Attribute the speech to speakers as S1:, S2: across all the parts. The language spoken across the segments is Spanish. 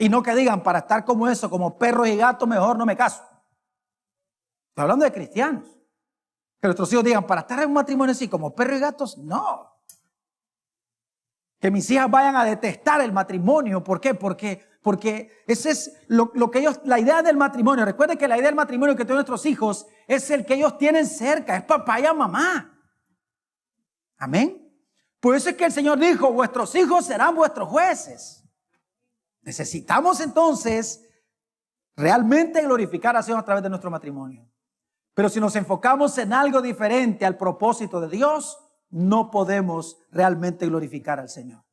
S1: Y no que digan, para estar como eso, como perros y gatos, mejor no me caso. Estoy hablando de cristianos. Que nuestros hijos digan, para estar en un matrimonio así, como perros y gatos, no. Que mis hijas vayan a detestar el matrimonio. ¿Por qué? Porque ese es lo que ellos, la idea del matrimonio. Recuerden que la idea del matrimonio que tienen nuestros hijos es el que ellos tienen cerca, es papá y mamá. Amén. Por eso es que el Señor dijo, vuestros hijos serán vuestros jueces. Necesitamos entonces realmente glorificar a Dios a través de nuestro matrimonio. Pero si nos enfocamos en algo diferente al propósito de Dios, no podemos realmente glorificar al Señor.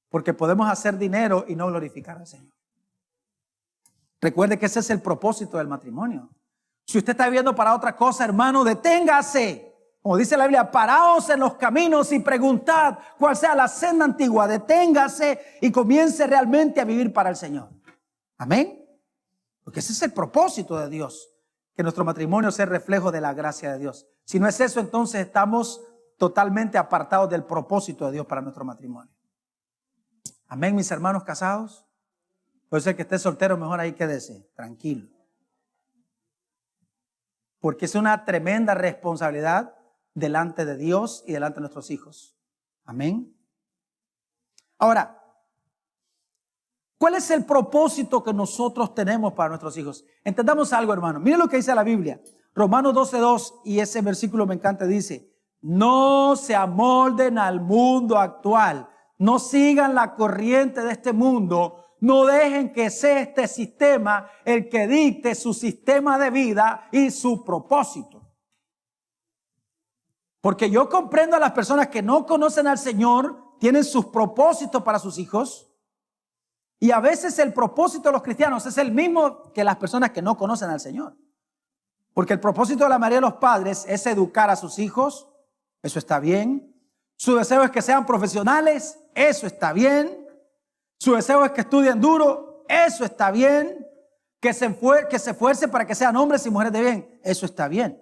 S1: Porque podemos hacer dinero y no glorificar al Señor. Recuerde que ese es el propósito del matrimonio. Si usted está viviendo para otra cosa, hermano, deténgase. Como dice la Biblia, paraos en los caminos y preguntad cuál sea la senda antigua. Deténgase y comience realmente a vivir para el Señor. Amén. Porque ese es el propósito de Dios. Que nuestro matrimonio sea el reflejo de la gracia de Dios. Si no es eso, entonces estamos totalmente apartados del propósito de Dios para nuestro matrimonio. Amén, mis hermanos casados. Puede ser que esté soltero, mejor ahí quédese, tranquilo. Porque es una tremenda responsabilidad delante de Dios y delante de nuestros hijos. Amén. Ahora, ¿cuál es el propósito que nosotros tenemos para nuestros hijos? Entendamos algo, hermano. Miren lo que dice la Biblia. Romanos 12:2, y ese versículo me encanta, dice: no se amolden al mundo actual. No sigan la corriente de este mundo. No dejen que sea este sistema el que dicte su sistema de vida y su propósito. Porque yo comprendo a las personas que no conocen al Señor, tienen sus propósitos para sus hijos. Y a veces el propósito de los cristianos es el mismo que las personas que no conocen al Señor. Porque el propósito de la mayoría de los padres es educar a sus hijos. Eso está bien. Su deseo es que sean profesionales. Eso está bien. Su deseo es que estudien duro. Eso está bien. Que se esfuercen para que sean hombres y mujeres de bien. Eso está bien.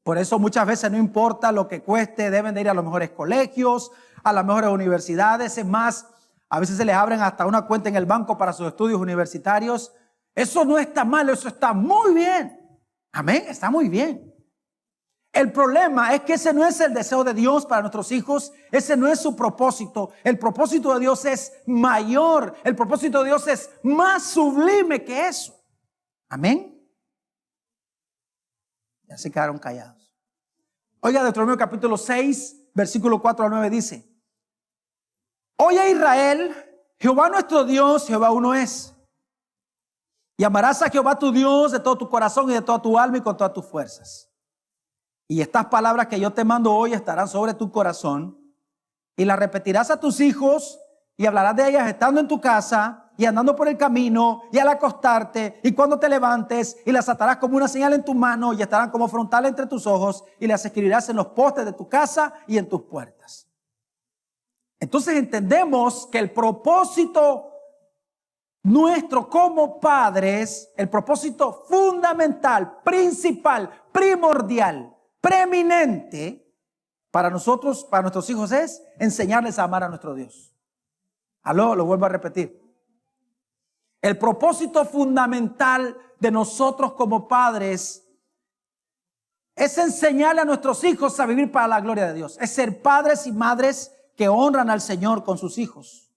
S1: Por eso muchas veces no importa lo que cueste, deben de ir a los mejores colegios, a las mejores universidades. Es más, a veces se les abren hasta una cuenta en el banco para sus estudios universitarios. Eso no está mal, eso está muy bien. Amén, está muy bien. El problema es que ese no es el deseo de Dios para nuestros hijos. Ese no es su propósito. El propósito de Dios es mayor. El propósito de Dios es más sublime que eso. Amén. Ya se quedaron callados. Oiga, Deuteronomio capítulo 6, versículo 4 al 9 dice: oye Israel, Jehová nuestro Dios, Jehová uno es. Y amarás a Jehová tu Dios de todo tu corazón y de toda tu alma y con todas tus fuerzas. Y estas palabras que yo te mando hoy estarán sobre tu corazón, y las repetirás a tus hijos, y hablarás de ellas estando en tu casa y andando por el camino y al acostarte y cuando te levantes, y las atarás como una señal en tu mano y estarán como frontal entre tus ojos, y las escribirás en los postes de tu casa y en tus puertas. Entonces entendemos que el propósito nuestro como padres, el propósito fundamental, principal, primordial, preeminente para nosotros, para nuestros hijos, es enseñarles a amar a nuestro Dios. Aló, lo vuelvo a repetir. El propósito fundamental de nosotros como padres es enseñarle a nuestros hijos a vivir para la gloria de Dios. Es ser padres y madres que honran al Señor con sus hijos.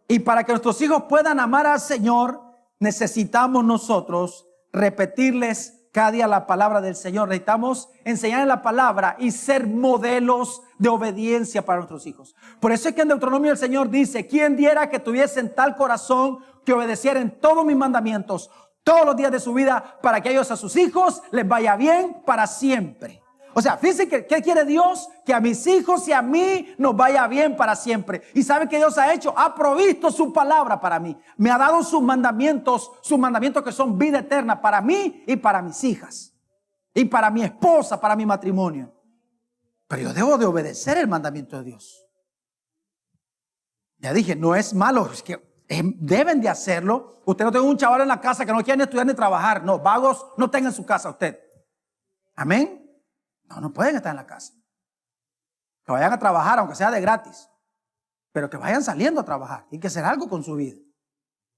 S1: Y para que nuestros hijos puedan amar al Señor, necesitamos nosotros repetirles cada día la palabra del Señor. Necesitamos enseñarles la palabra y ser modelos de obediencia para nuestros hijos. Por eso es que en Deuteronomio el Señor dice: ¿quién diera que tuviesen tal corazón que obedecieran todos mis mandamientos todos los días de su vida, para que a ellos, a sus hijos, les vaya bien para siempre? O sea, fíjense que ¿qué quiere Dios? Que a mis hijos y a mí nos vaya bien para siempre. ¿Y sabe qué Dios ha hecho? Ha provisto su palabra para mí. Me ha dado sus mandamientos que son vida eterna para mí y para mis hijas. Y para mi esposa, para mi matrimonio. Pero yo debo de obedecer el mandamiento de Dios. Ya dije, no es malo, es que deben de hacerlo. Usted no tiene un chaval en la casa que no quiere ni estudiar ni trabajar. No, vagos no tenga en su casa usted. Amén. No pueden estar en la casa. Que vayan a trabajar, aunque sea de gratis. pero que vayan saliendo a trabajar. Hay que hacer algo con su vida.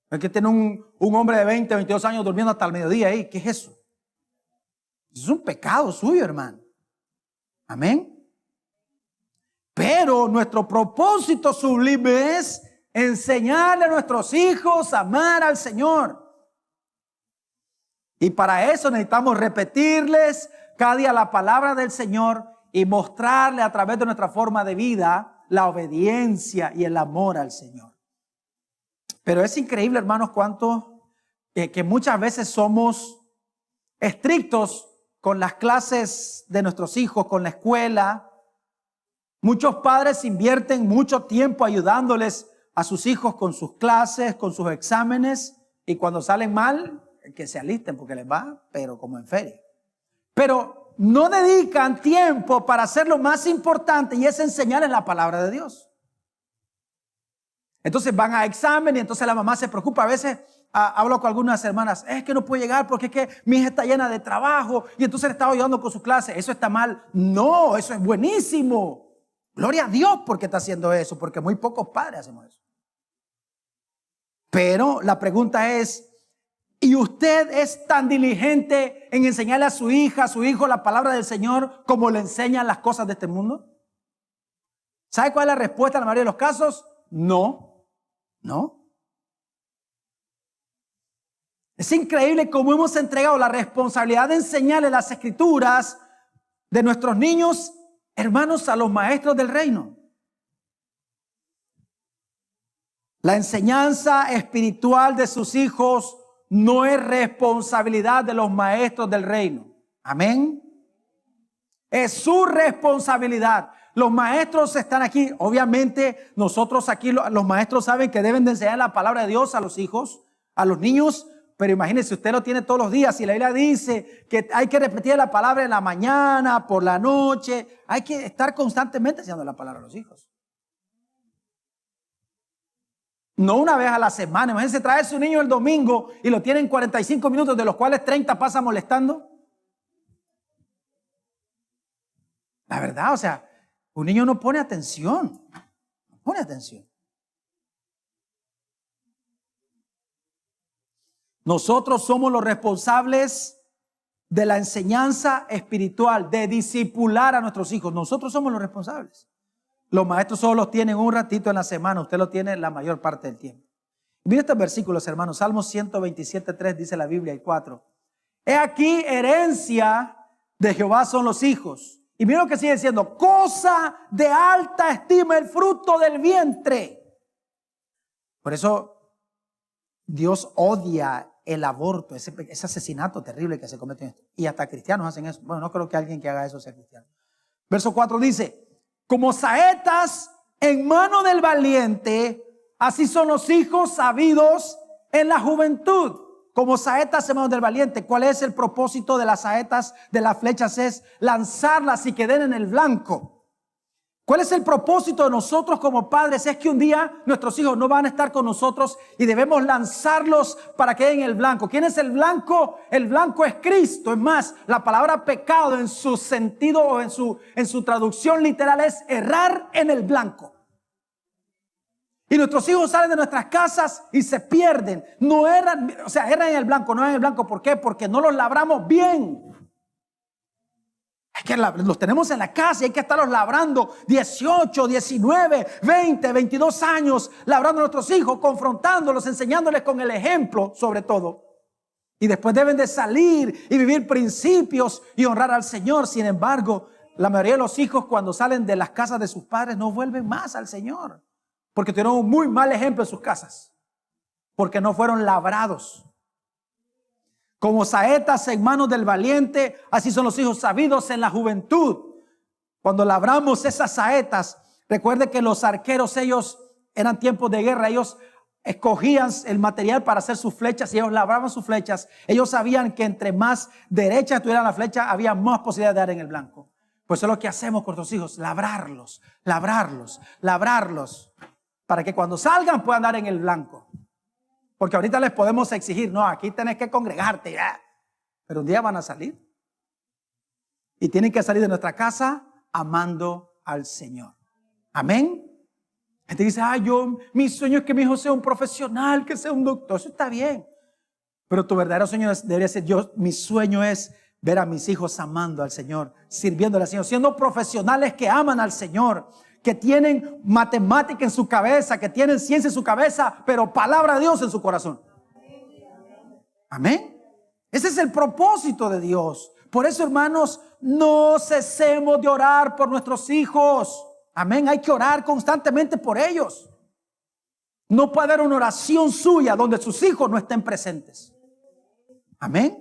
S1: No hay que tener un hombre de 20, 22 años durmiendo hasta el mediodía ahí. ¿Qué es eso? Es un pecado suyo, hermano. Amén. Pero nuestro propósito sublime es enseñarle a nuestros hijos a amar al Señor. Y para eso necesitamos repetirles cada día la palabra del Señor y mostrarle a través de nuestra forma de vida la obediencia y el amor al Señor. Pero es increíble, hermanos, cuánto que muchas veces somos estrictos con las clases de nuestros hijos, con la escuela. Muchos padres invierten mucho tiempo ayudándoles a sus hijos con sus clases, con sus exámenes, y cuando salen mal, que se alisten porque les va, pero como en feria. Pero no dedican tiempo para hacer lo más importante, y es enseñarles la palabra de Dios. Entonces van a examen y entonces la mamá se preocupa. A veces hablo con algunas hermanas, es que no puedo llegar porque es que mi hija está llena de trabajo y entonces le estaba ayudando con su clase. ¿Eso está mal? No, eso es buenísimo. Gloria a Dios porque está haciendo eso, porque muy pocos padres hacemos eso. Pero la pregunta es, ¿y usted es tan diligente en enseñarle a su hija, a su hijo la palabra del Señor como le enseñan las cosas de este mundo? ¿Sabe cuál es la respuesta en la mayoría de los casos? No. Es increíble cómo hemos entregado la responsabilidad de enseñarle las escrituras de nuestros niños, hermanos, a los maestros del reino. La enseñanza espiritual de sus hijos no es responsabilidad de los maestros del reino. Amén. Es su responsabilidad. Los maestros están aquí. Obviamente nosotros aquí, los maestros saben que deben de enseñar la palabra de Dios a los hijos, a los niños. Pero imagínense, usted lo tiene todos los días y la Biblia dice que hay que repetir la palabra en la mañana, por la noche. Hay que estar constantemente enseñando la palabra a los hijos. No una vez a la semana. Imagínense traer a su niño el domingo y lo tienen 45 minutos, de los cuales 30 pasa molestando. La verdad, o sea, un niño no pone atención. No pone atención. Nosotros somos los responsables de la enseñanza espiritual, de discipular a nuestros hijos. Nosotros somos los responsables. Los maestros solo los tienen un ratito en la semana. Usted lo tiene la mayor parte del tiempo. Mira estos versículos, hermanos. Salmos 127:3 dice la Biblia, y 4. He aquí, herencia de Jehová son los hijos. Y mira lo que sigue diciendo. Cosa de alta estima el fruto del vientre. Por eso Dios odia el aborto, ese asesinato terrible que se comete en esto. Y hasta cristianos hacen eso. Bueno, no creo que alguien que haga eso sea cristiano. Verso 4 dice, como saetas en mano del valiente, así son los hijos sabidos en la juventud. Como saetas en manos del valiente. ¿Cuál es el propósito de las saetas, de las flechas? Es lanzarlas y que den en el blanco. ¿Cuál es el propósito de nosotros como padres? Es que un día nuestros hijos no van a estar con nosotros y debemos lanzarlos para que den el blanco. ¿Quién es el blanco? El blanco es Cristo. Es más, la palabra pecado en su sentido o en su traducción literal es errar en el blanco. Y nuestros hijos salen de nuestras casas y se pierden. No erran, o sea, erran en el blanco, no erran en el blanco. ¿Por qué? Porque no los labramos bien. Los tenemos en la casa y hay que estarlos labrando 18, 19, 20, 22 años, labrando a nuestros hijos, confrontándolos, enseñándoles con el ejemplo sobre todo. Y después deben de salir y vivir principios y honrar al Señor. Sin embargo, la mayoría de los hijos cuando salen de las casas de sus padres no vuelven más al Señor. Porque tuvieron un muy mal ejemplo en sus casas. Porque no fueron labrados. Como saetas en manos del valiente, así son los hijos sabidos en la juventud. Cuando labramos esas saetas, recuerde que los arqueros, ellos eran tiempos de guerra, ellos escogían el material para hacer sus flechas y ellos labraban sus flechas. Ellos sabían que entre más derecha tuvieran la flecha, había más posibilidad de dar en el blanco. Pues eso es lo que hacemos con nuestros hijos, labrarlos, para que cuando salgan puedan dar en el blanco. Porque ahorita les podemos exigir, no, aquí tenés que congregarte, ya. Pero un día van a salir. Y tienen que salir de nuestra casa amando al Señor. Amén. Gente dice, mi sueño es que mi hijo sea un profesional, que sea un doctor. Eso está bien. Pero tu verdadero sueño debería ser, mi sueño es ver a mis hijos amando al Señor, sirviéndole al Señor, siendo profesionales que aman al Señor, que tienen matemática en su cabeza, que tienen ciencia en su cabeza, pero palabra de Dios en su corazón. Amén. Ese es el propósito de Dios. Por eso, hermanos, no cesemos de orar por nuestros hijos. Amén. Hay que orar constantemente por ellos. No puede haber una oración suya donde sus hijos no estén presentes. Amén.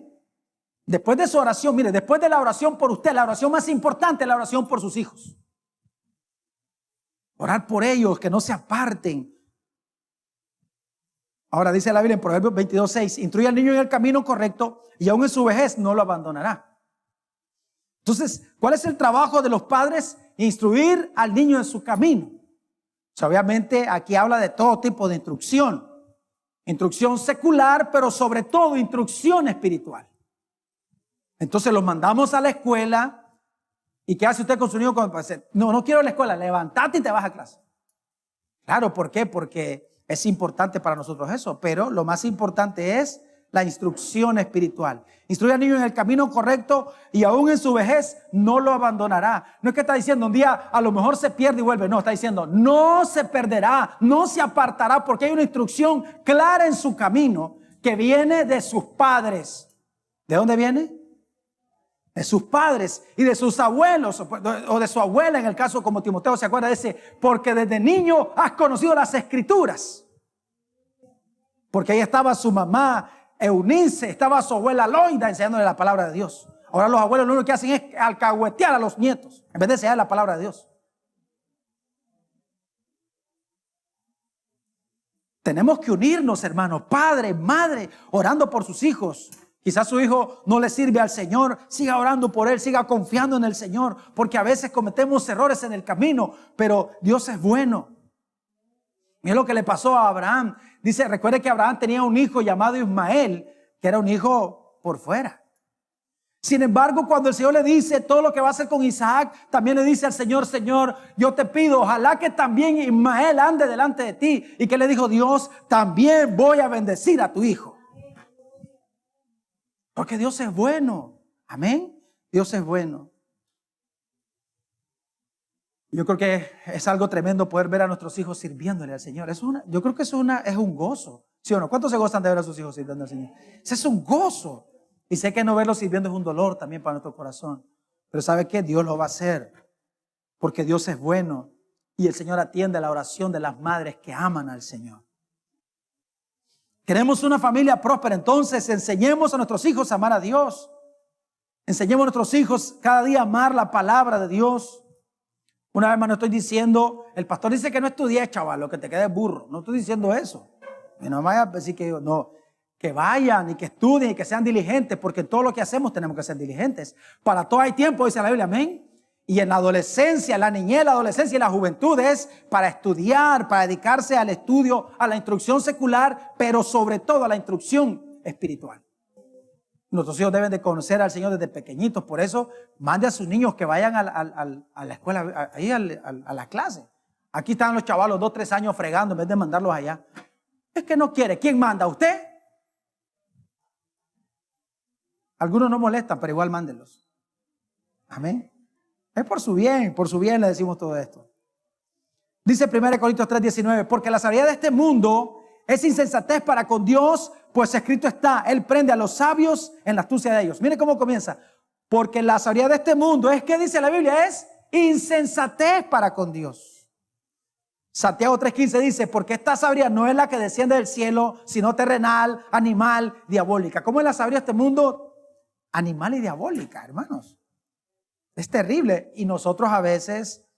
S1: Después de su oración, mire, después de la oración por usted, la oración más importante es la oración por sus hijos. Orar por ellos, que no se aparten. Ahora dice la Biblia en Proverbios 22:6, instruye al niño en el camino correcto y aún en su vejez no lo abandonará. Entonces, ¿cuál es el trabajo de los padres? Instruir al niño en su camino. O sea, obviamente aquí habla de todo tipo de instrucción. Instrucción secular, pero sobre todo instrucción espiritual. Entonces los mandamos a la escuela. ¿Y qué hace usted con su niño? No quiero la escuela, levántate y te vas a clase. Claro, ¿por qué? Porque es importante para nosotros eso, pero lo más importante es la instrucción espiritual. Instruye al niño en el camino correcto y aún en su vejez no lo abandonará. No es que está diciendo un día a lo mejor se pierde y vuelve. No, está diciendo no se perderá, no se apartará, porque hay una instrucción clara en su camino que viene de sus padres. ¿De dónde viene? De sus padres y de sus abuelos o de su abuela, en el caso como Timoteo se acuerda de ese, porque desde niño has conocido las escrituras. Porque ahí estaba su mamá Eunice, estaba su abuela Loida enseñándole la palabra de Dios. Ahora los abuelos lo único que hacen es alcahuetear a los nietos en vez de enseñar la palabra de Dios. Tenemos que unirnos, hermanos, padre, madre, orando por sus hijos. Quizás su hijo no le sirve al Señor, siga orando por él, siga confiando en el Señor, porque a veces cometemos errores en el camino, pero Dios es bueno. Mira lo que le pasó a Abraham. Dice, recuerde que Abraham tenía un hijo llamado Ismael, que era un hijo por fuera. Sin embargo, cuando el Señor le dice todo lo que va a hacer con Isaac, también le dice al Señor, Señor, yo te pido, ojalá que también Ismael ande delante de ti. ¿Y qué le dijo Dios? También voy a bendecir a tu hijo. Porque Dios es bueno. Amén. Dios es bueno. Yo creo que es algo tremendo poder ver a nuestros hijos sirviéndole al Señor. Yo creo que es un gozo. ¿Sí o no? ¿Cuántos se gozan de ver a sus hijos sirviendo al Señor? Ese es un gozo. Y sé que no verlos sirviendo es un dolor también para nuestro corazón. Pero ¿sabe qué? Dios lo va a hacer. Porque Dios es bueno. Y el Señor atiende a la oración de las madres que aman al Señor. Queremos una familia próspera. Entonces enseñemos a nuestros hijos a amar a Dios. Enseñemos a nuestros hijos cada día a amar la palabra de Dios. Una vez más no estoy diciendo, el pastor dice que no estudies, chaval, lo que te quede es burro. No estoy diciendo eso. Y no vaya a decir que no, que vayan y que estudien y que sean diligentes, porque en todo lo que hacemos tenemos que ser diligentes. Para todo hay tiempo, dice la Biblia, amén. Y en la adolescencia, la niñez, la adolescencia y la juventud es para estudiar, para dedicarse al estudio, a la instrucción secular, pero sobre todo a la instrucción espiritual. Nuestros hijos deben de conocer al Señor desde pequeñitos. Por eso, mande a sus niños que vayan a la escuela, ahí a la clase. Aquí están los chavalos 2, 3 años fregando en vez de mandarlos allá. Es que no quiere. ¿Quién manda? ¿Usted? Algunos no molestan, pero igual mándenlos. Amén. Es por su bien le decimos todo esto. Dice 1 Corintios 3:19, porque la sabiduría de este mundo es insensatez para con Dios, pues escrito está, Él prende a los sabios en la astucia de ellos. Mire cómo comienza. Porque la sabiduría de este mundo es, ¿qué dice la Biblia? Es insensatez para con Dios. Santiago 3:15 dice, porque esta sabiduría no es la que desciende del cielo, sino terrenal, animal, diabólica. ¿Cómo es la sabiduría de este mundo? Animal y diabólica, hermanos. Es terrible. Y nosotros a veces,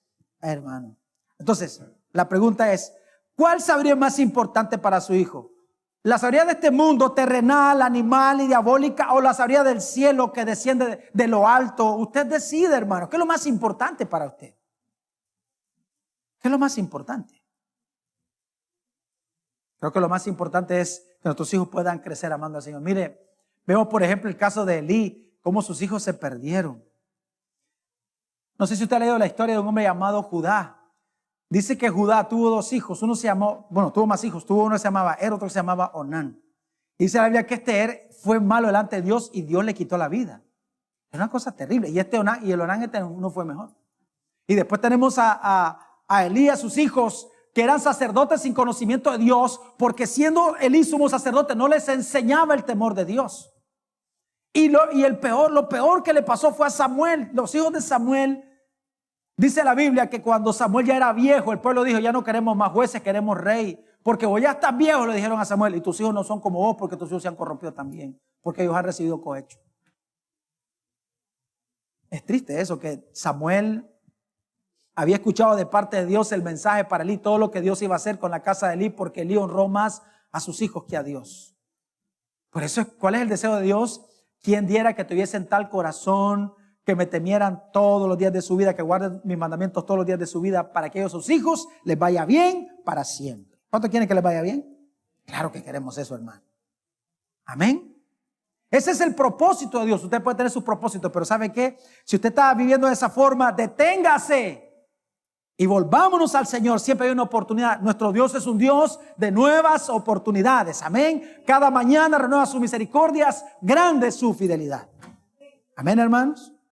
S1: hermano. Entonces, la pregunta es, ¿cuál sabiduría es más importante para su hijo? ¿La sabiduría de este mundo terrenal, animal y diabólica o la sabiduría del cielo que desciende de lo alto? Usted decide, hermano. ¿Qué es lo más importante para usted? ¿Qué es lo más importante? Creo que lo más importante es que nuestros hijos puedan crecer amando al Señor. Mire, vemos por ejemplo el caso de Elí, cómo sus hijos se perdieron. No sé si usted ha leído la historia de un hombre llamado Judá. Dice que Judá tuvo 2 hijos. Uno se llamó, bueno, tuvo más hijos. Tuvo uno que se llamaba Er, otro que se llamaba Onán. Y dice la Biblia que este Er fue malo delante de Dios y Dios le quitó la vida. Es una cosa terrible. Y el Onán no fue mejor. Y después tenemos a Elías, sus hijos, que eran sacerdotes sin conocimiento de Dios, porque siendo Elí sumo sacerdote no les enseñaba el temor de Dios. Y lo peor que le pasó fue a Samuel. Los hijos de Samuel, dice la Biblia que cuando Samuel ya era viejo, el pueblo dijo: ya no queremos más jueces, queremos rey, porque vos ya estás viejo, le dijeron a Samuel, y tus hijos no son como vos, porque tus hijos se han corrompido también, porque ellos han recibido cohecho. Es triste eso, que Samuel había escuchado de parte de Dios el mensaje para Elí, todo lo que Dios iba a hacer con la casa de Elí, porque Elí honró más a sus hijos que a Dios. Por eso, ¿cuál es el deseo de Dios? Quien diera que tuviesen tal corazón, que me temieran todos los días de su vida, que guarden mis mandamientos todos los días de su vida, para que ellos, sus hijos, les vaya bien para siempre. ¿Cuántos quieren que les vaya bien? Claro que queremos eso, hermano. Amén. Ese es el propósito de Dios. Usted puede tener su propósito, pero ¿sabe qué? Si usted está viviendo de esa forma, deténgase y volvámonos al Señor. Siempre hay una oportunidad. Nuestro Dios es un Dios de nuevas oportunidades. Amén. Cada mañana renueva sus misericordias. Grande es su fidelidad. Amén, hermanos.